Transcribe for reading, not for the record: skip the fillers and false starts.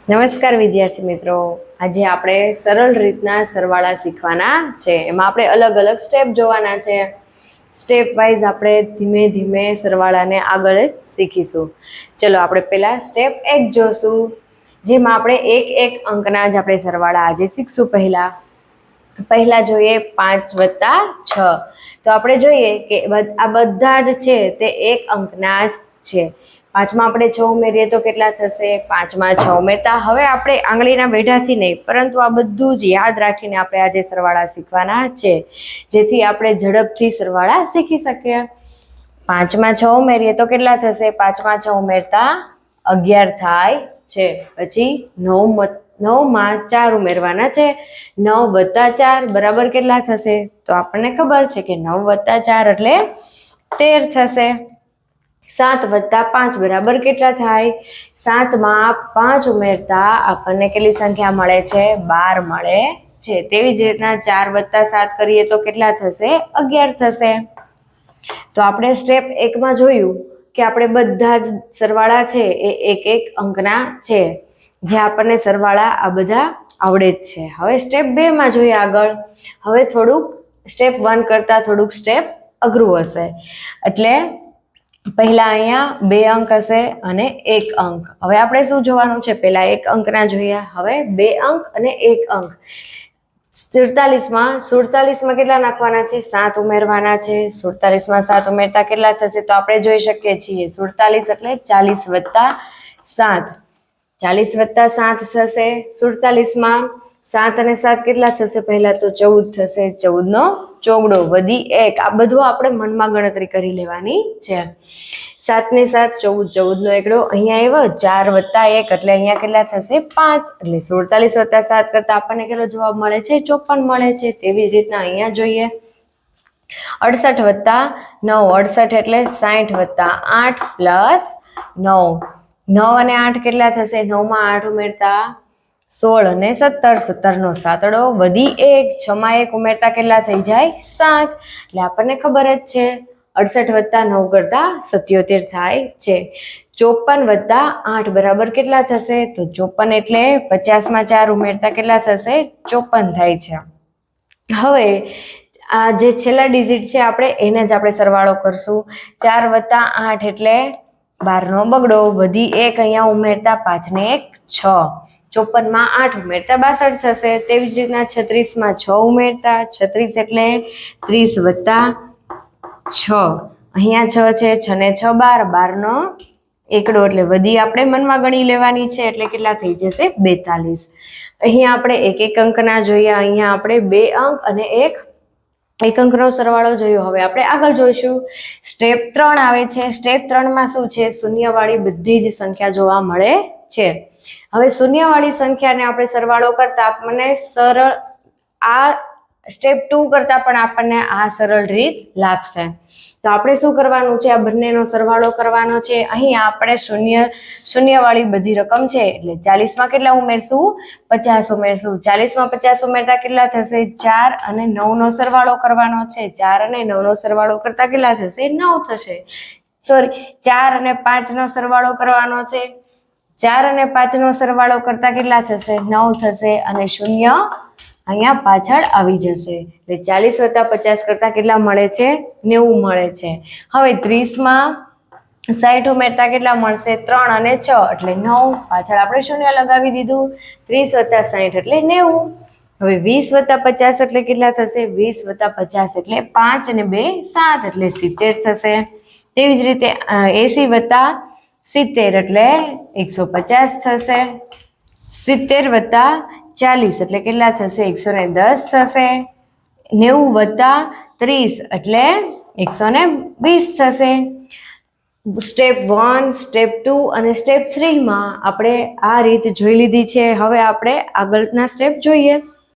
નમસ્કાર વિદ્યાર્થી મિત્રો, આજે આપણે સરળ રીતના સરવાળા શીખવાના છે. એમાં આપણે અલગ અલગ સ્ટેપ જોવાના છે. સ્ટેપ વાઇઝ આપણે ધીમે ધીમે સરવાળાને આગળ શીખીશું. ચલો આપણે પહેલા સ્ટેપ 1 જોશું, જેમાં આપણે એક એક અંકના જ આપણે સરવાળા આજે શીખશું. પહેલા જોઈએ 5 + 6. તો આપણે જોઈએ કે આ બધા જ છે તે એક અંકના જ છે. 5માં આપણે 6 ઉમેરીએ તો કેટલા થશે? 5માં 6 ઉમેરતા હવે આપણે આંગળીના વેઢાથી નહીં, પરંતુ આ બધું જ યાદ રાખીને આપણે આજે સરવાળા શીખવાના છે, જેથી આપણે ઝડપથી સરવાળા શીખી શકીએ. 5માં 6 ઉમેરીએ તો કેટલા થશે? 5માં 6 ઉમેરતા 11 થાય છે. પછી 9માં 4 ઉમેરવાના છે. 9 + 4 બરાબર કેટલા થશે? તો આપણને ખબર છે કે 9 + 4 એટલે 13 થશે. 7 + 5 બરાબર કેટલા થાય? 7માં 5 ઉમેરતા આપણને કેટલી સંખ્યા મળે છે? 12 મળે છે. તેવી જ રીતના 4 + 7 કરીએ તો કેટલા થશે? 11 થશે. તો આપણે સ્ટેપ 1માં જોયું કે આપણે બધા જ સરવાળા છે એ એક એક અંકના છે, જે આપણને સરવાળા આ બધા આવડે જ છે. હવે સ્ટેપ 2માં જોઈએ આગળ. હવે થોડુંક સ્ટેપ 1 કરતાં થોડુંક સ્ટેપ અઘરું હશે. એટલે પહેલા અહીંયા 2 અંક હશે અને 1 અંક. હવે આપણે શું જોવાનું છે? પહેલા 1 અંકના જોઈએ, હવે 2 અંક અને 1 અંક. 47માં કેટલા નાખવાના છે? 7 ઉમેરવાના છે. 47માં 7 ઉમેરતા કેટલા થશે? તો આપણે જોઈ શકીએ છીએ 47 એટલે 40 + 7. 40 + 7 થશે. 47માં 7 અને 7 કેટલા થશે? પહેલા તો 14 થશે. 14નો ચોગડો વધી 1. આ બધું આપણે મનમાં ગણતરી કરી લેવાની છે. 7 ને 7 14, 14નો એકડો અહીંયા આવ્યો. 4 + 1 એટલે અહીંયા કેટલા થશે? 5. એટલે 47 + 7 કરતા આપણને કેટલો જવાબ મળે છે? 54 મળે છે. તેવી જ રીતના અહીંયા જોઈએ 68 + 9. 68 એટલે 60 + 8 + 9. 9 અને 8 કેટલા થશે? 9માં 8 ઉમેરતા 16 અને 17. 17નો સાતડો વધી 1. 6માં 1 ઉમેરતા કેટલા થઈ જાય? 7. એટલે આપણને ખબર જ છે 68 + 9 કરતા 77 થાય છે. 54 + 8 બરાબર કેટલા થશે? તો 54 એટલે 50માં 4 ઉમેરતા કેટલા થશે? 54 થાય છે. હવે આ જે છેલ્લા ડિજિટ છે આપણે એને જ આપણે સરવાળો કરશું. 4 + 8 એટલે 12નો બગડો વધી 1. અહીંયા ઉમેરતા 5 ને 1 6. 54માં 8 ઉમેરતા 62 થશે. તેવી જ રીતના 36માં 6 ઉમેરતા 36 એટલે 30 + 6. અહીંયા 6 છે. 6 ને 6 12. 12નો એકડો એટલે વધી આપણે મનમાં ગણી લેવાની છે, એટલે કેટલા થઈ જશે? 42. અહીંયા આપણે એક એક અંકના જોઈએ. અહીંયા આપણે 2 અંક અને એક અંકનો સરવાળો જોયો. હવે આપણે આગળ જોઈશું. સ્ટેપ 3 આવે છે. સ્ટેપ 3માં શું છે? શૂન્યવાળી બધી જ સંખ્યા જોવા મળે છે. હવે શૂન્યવાળી સંખ્યાને આપણે સરવાળો કરતા આપણને સરળ આ સ્ટેપ 2 કરતા પણ આપણને આ સરળ રીત લાગશે. તો આપણે શું કરવાનું છે? આ બંનેનો સરવાળો કરવાનો છે. અહીં આપણે શૂન્યવાળી બધી રકમ છે એટલે 40માં કેટલા ઉમેરશું? 50 ઉમેરશું. 40માં 50 ઉમેરતા કેટલા થશે? 4 અને 9નો સરવાળો કરવાનો છે. 4 અને 9નો સરવાળો કરતા કેટલા થશે? 9 થશે. 4 અને 5નો સરવાળો કરવાનો છે. 4 અને 5નો સરવાળો કરતા કેટલા થશે? 9 થશે. અને 0 અહીંયા પાછળ આવી જશે. એટલે 40 + 50 કરતા કેટલા મળે છે? 90 મળે છે. હવે 30માં 60 ઉમેરતા કેટલા મળશે? 3 અને 6 એટલે 9. પાછળ આપણે 0 લગાવી દીધું. 30 + 60 એટલે 90. હવે 20 + 50 એટલે કેટલા થશે? 20 + 50 એટલે 5 અને 2 7 એટલે 70 થશે. તેવી જ રીતે 80 + 70 એટલે 150 થશે. 70 + 40 એટલે કેટલા થશે? 110 થશે. 90 + 30 એટલે 120 થશે. સ્ટેપ 1, સ્ટેપ 2 અને સ્ટેપ 3માં આપણે આ રીત જોઈ લીધી છે. હવે આપણે આગળના સ્ટેપ જોઈએ.